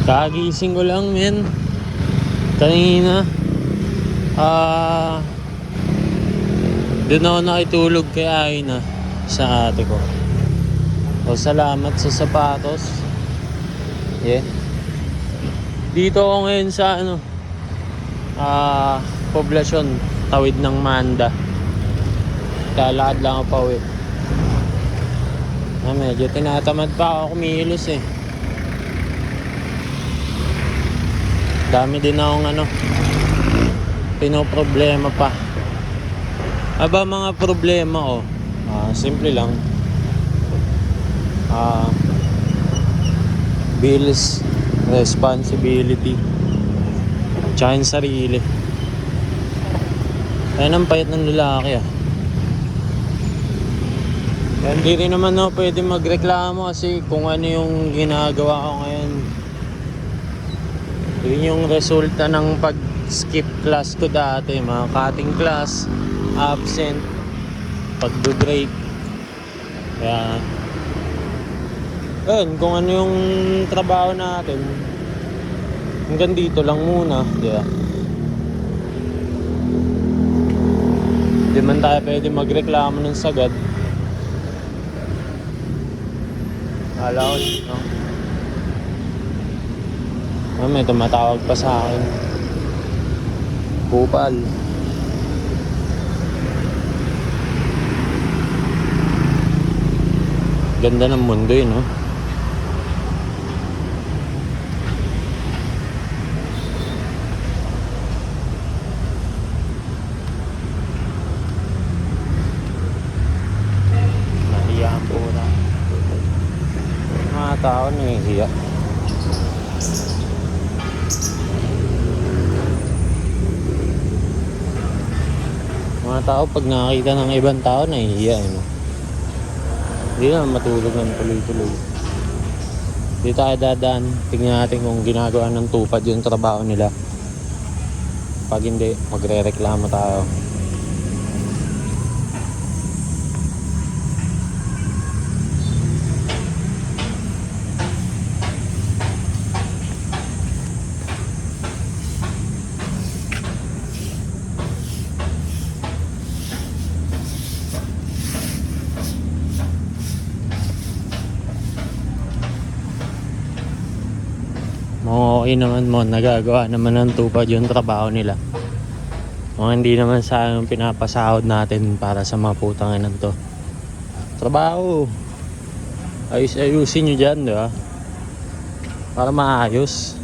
Kagising ko lang, men. Kanina. Doon ako nakitulog kay Aina sa ate ko. O, salamat sa sapatos. Yeah. Dito ako ngayon sa poblasyon, tawid ng Manda. Kalakad lang ako pa uwi. Medyo tinatamad pa ako kumilos eh. Dami din akong pinoproblema pa. Aba, mga problema ko, simple lang. Bills, responsibility, tsaka yung sarili. Ayan ang payat ng lalaki Hindi rin naman pwede magreklamo kasi kung ano yung ginagawa ko ngayon. Yun yung resulta ng pag-skip class ko dati. Mga cutting class, absent, pag-break. Kaya yun, kung ano yung trabaho natin, hanggang dito lang muna, diba? Hindi man tayo pwede magreklamo ng sagad. Alaw, no? May tumatawag pa sa akin. Kupal. Ganda ng mundo no? Nahiya ang pura. Mga tao nahihiya. Mga tao pag nakakita ng ibang tao nahihiya no? Hindi naman matulog ng tuloy-tuloy. Hindi tayo dadaan. Tingnan natin kung ginagawa ng tupad yung trabaho nila. Pag hindi, magre-reklamo tayo. Okay naman mo, nagagawa naman ng tupad yung trabaho nila. Hindi naman sa yung pinapasahod natin para sa mga putangan to. Trabaho. Ayusin nyo dyan, di ba? Para maayos.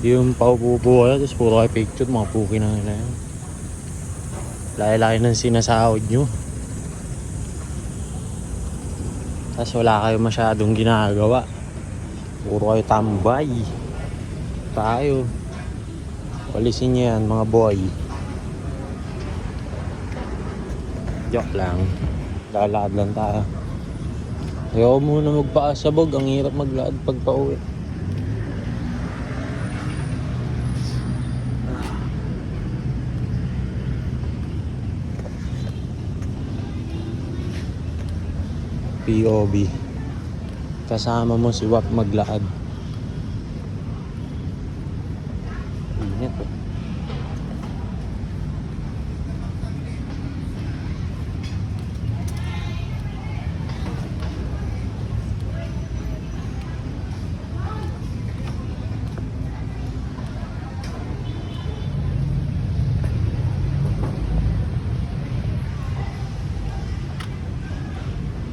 Yung paupo kayo, tapos puro kayo picture, mga puki na nila yan. Laki-laki ng sinasahod nyo. Tapos wala kayo masyadong ginagawa. Puro kayo tambay. Tayo. Walisin nyo yan mga boy. Joke lang. Lalakad lang tayo. Ayaw muna magpaasabog. Ang hirap maglakad pag pauwi. POV. Kasama mo si Wap maglakad. Ingat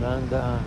Ganda.